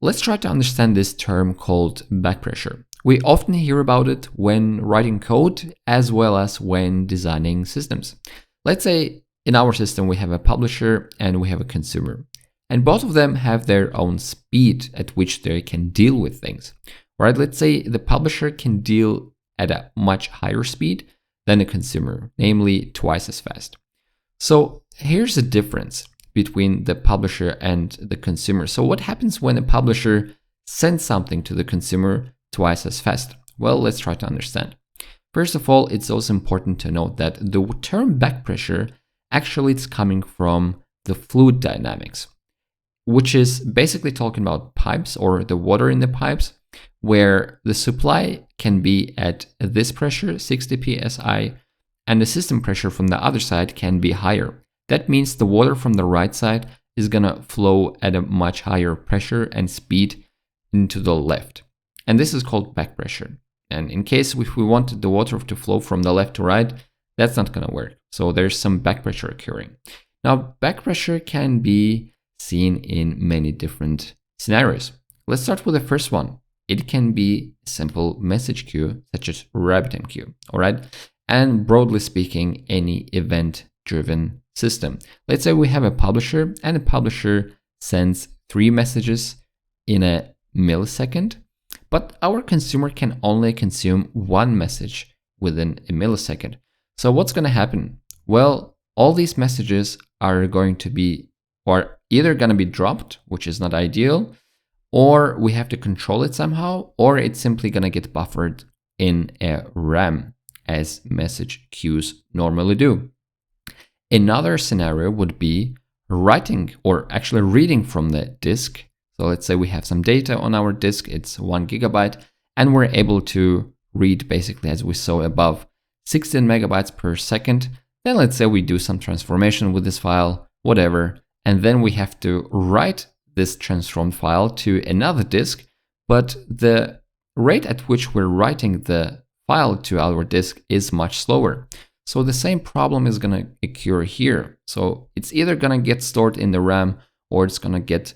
let's try to understand this term called backpressure. We often hear about it when writing code as well as when designing systems. Let's say in our system we have a publisher and we have a consumer, and both of them have their own speed at which they can deal with things. Right? Let's say the publisher can deal at a much higher speed than the consumer, namely twice as fast. So here's the difference between the publisher and the consumer. So what happens when a publisher sends something to the consumer twice as fast? Well, let's try to understand. First of all, it's also important to note that the term backpressure actually it's coming from the fluid dynamics, which is basically talking about pipes or the water in the pipes, where the supply can be at this pressure, 60 psi, and the system pressure from the other side can be higher. That means the water from the right side is gonna flow at a much higher pressure and speed into the left. And this is called backpressure. And in case if we wanted the water to flow from the left to right, that's not gonna work. So there's some backpressure occurring. Now, backpressure can be seen in many different scenarios. Let's start with the first one. It can be a simple message queue, such as RabbitMQ, all right? And broadly speaking, any event-driven system. Let's say we have a publisher and the publisher sends 3 messages in a millisecond, but our consumer can only consume 1 message within a millisecond. So what's going to happen? Well, all these messages are going to be, or either going to be dropped, which is not ideal, or we have to control it somehow, or it's simply going to get buffered in a RAM, as message queues normally do. Another scenario would be writing or actually reading from the disk. So let's say we have some data on our disk, it's 1 gigabyte, and we're able to read basically, as we saw above, 16 megabytes per second. Then let's say we do some transformation with this file, whatever, and then we have to write this transformed file to another disk, but the rate at which we're writing the file to our disk is much slower. So the same problem is going to occur here. So it's either going to get stored in the RAM, or it's going to get,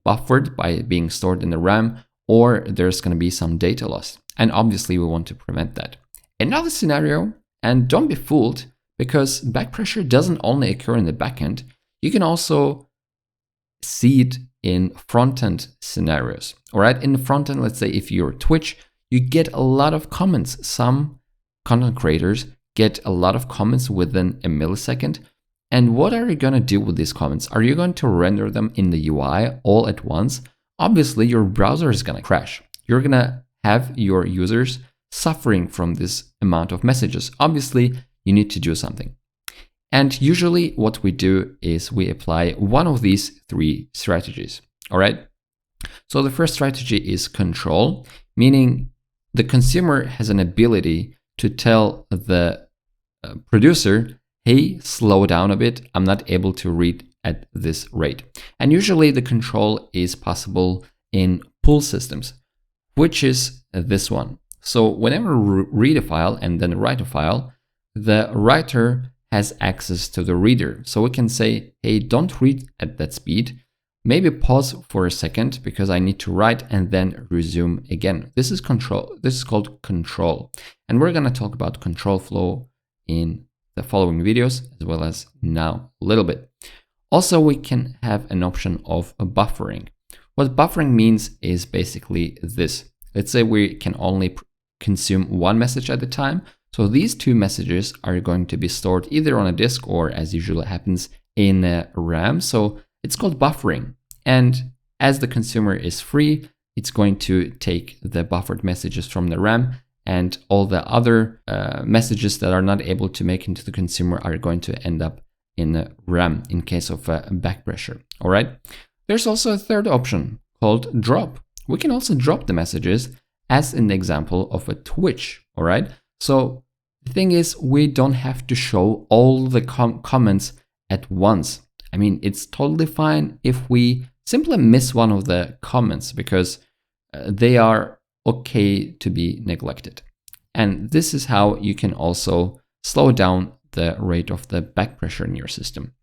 buffered by being stored in the RAM, or there's going to be some data loss. And obviously we want to prevent that. Another scenario, and don't be fooled, because backpressure doesn't only occur in the backend, you can also see it in front-end scenarios. All right, in the front-end, let's say if you're Twitch, you get a lot of comments. Some content creators get a lot of comments within a millisecond. And what are you going to do with these comments? Are you going to render them in the UI all at once? Obviously, your browser is going to crash. You're going to have your users suffering from this amount of messages. Obviously, you need to do something. And usually what we do is we apply one of these 3 strategies. All right. So the first strategy is control, meaning the consumer has an ability to tell the producer, hey, slow down a bit. I'm not able to read at this rate. And usually the control is possible in pull systems, which is this one. So whenever we read a file and then write a file, the writer has access to the reader. So we can say, hey, don't read at that speed. Maybe pause for a second because I need to write and then resume again. This is control. This is called control. And we're going to talk about control flow in the following videos, as well as now a little bit. Also, we can have an option of buffering. What buffering means is basically this. Let's say we can only consume 1 message at a time. So these 2 messages are going to be stored either on a disk or, as usually happens, in a RAM. So it's called buffering. And as the consumer is free, it's going to take the buffered messages from the RAM, and all the other messages that are not able to make into the consumer are going to end up in the RAM in case of backpressure. All right. There's also a third option called drop. We can also drop the messages as an example of a Twitch. All right. So the thing is, we don't have to show all the comments at once. It's totally fine if we simply miss one of the comments because they are okay to be neglected. And this is how you can also slow down the rate of the backpressure in your system.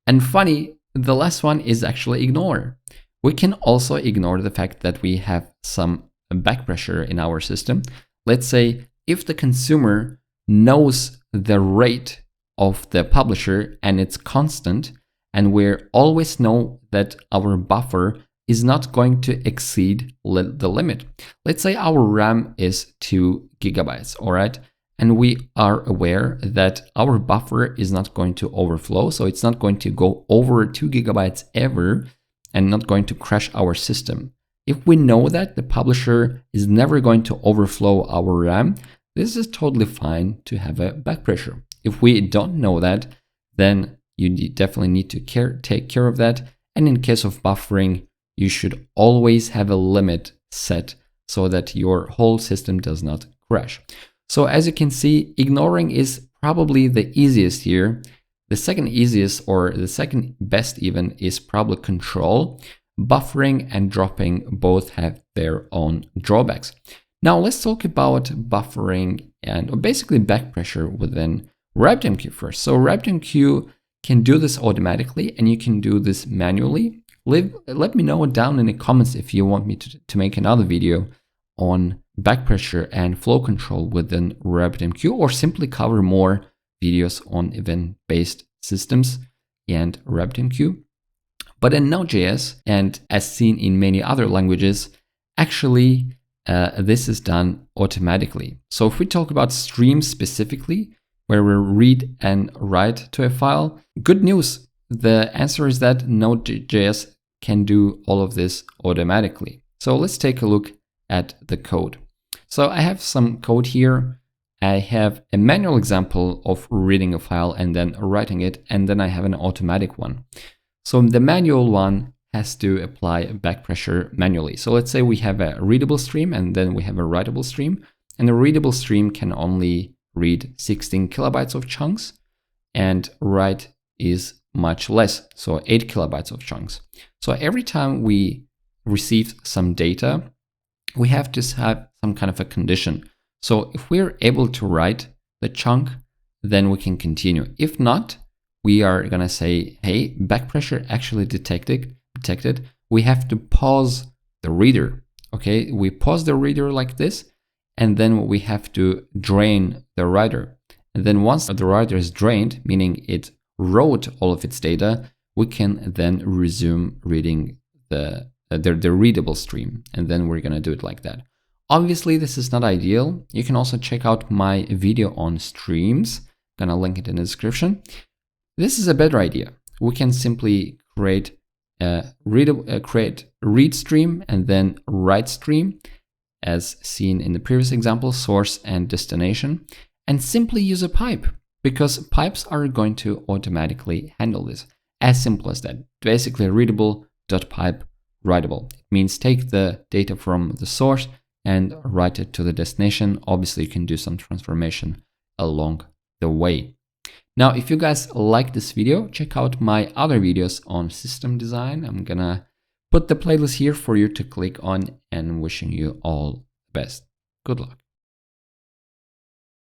And funny, the last one is actually ignore. We can also ignore the fact that we have some backpressure in our system. Let's say if the consumer knows the rate of the publisher and it's constant, and we always know that our buffer is not going to exceed the limit. Let's say our RAM is 2 GB, all right? And we are aware that our buffer is not going to overflow, so it's not going to go over 2 GB ever and not going to crash our system. If we know that the publisher is never going to overflow our RAM, this is totally fine to have a backpressure. If we don't know that, then you definitely need to take care of that. And in case of buffering, you should always have a limit set so that your whole system does not crash. So as you can see, ignoring is probably the easiest here. The second easiest, or the second best even, is probably control. Buffering and dropping both have their own drawbacks. Now let's talk about buffering and basically backpressure within RabbitMQ first. So RabbitMQ can do this automatically, and you can do this manually. Let me know down in the comments if you want me to make another video on backpressure and flow control within RabbitMQ, or simply cover more videos on event-based systems and RabbitMQ. But in Node.js, and as seen in many other languages, actually this is done automatically. So if we talk about streams specifically, where we read and write to a file, good news. The answer is that Node.js can do all of this automatically. So let's take a look at the code. So I have some code here. I have a manual example of reading a file and then writing it, and then I have an automatic one. So the manual one has to apply backpressure manually. So let's say we have a readable stream and then we have a writable stream, and the readable stream can only read 16 kilobytes of chunks, and write is much less, so 8 kilobytes of chunks. So every time we receive some data, we have to have some kind of a condition. So if we're able to write the chunk, then we can continue. If not, we are gonna say, hey, backpressure actually detected. We have to pause the reader. Okay, we pause the reader like this, and then we have to drain the writer. And then once the writer is drained, meaning it wrote all of its data, we can then resume reading the readable stream. And then we're gonna do it like that. Obviously, this is not ideal. You can also check out my video on streams. I'm gonna link it in the description. This is a better idea. We can simply create read stream and then write stream, as seen in the previous example, source and destination, and simply use a pipe, because pipes are going to automatically handle this. As simple as that. Basically, readable.pipe writable. It means take the data from the source and write it to the destination. Obviously, you can do some transformation along the way. Now, if you guys like this video, check out my other videos on system design. I'm gonna put the playlist here for you to click on, and wishing you all the best. Good luck.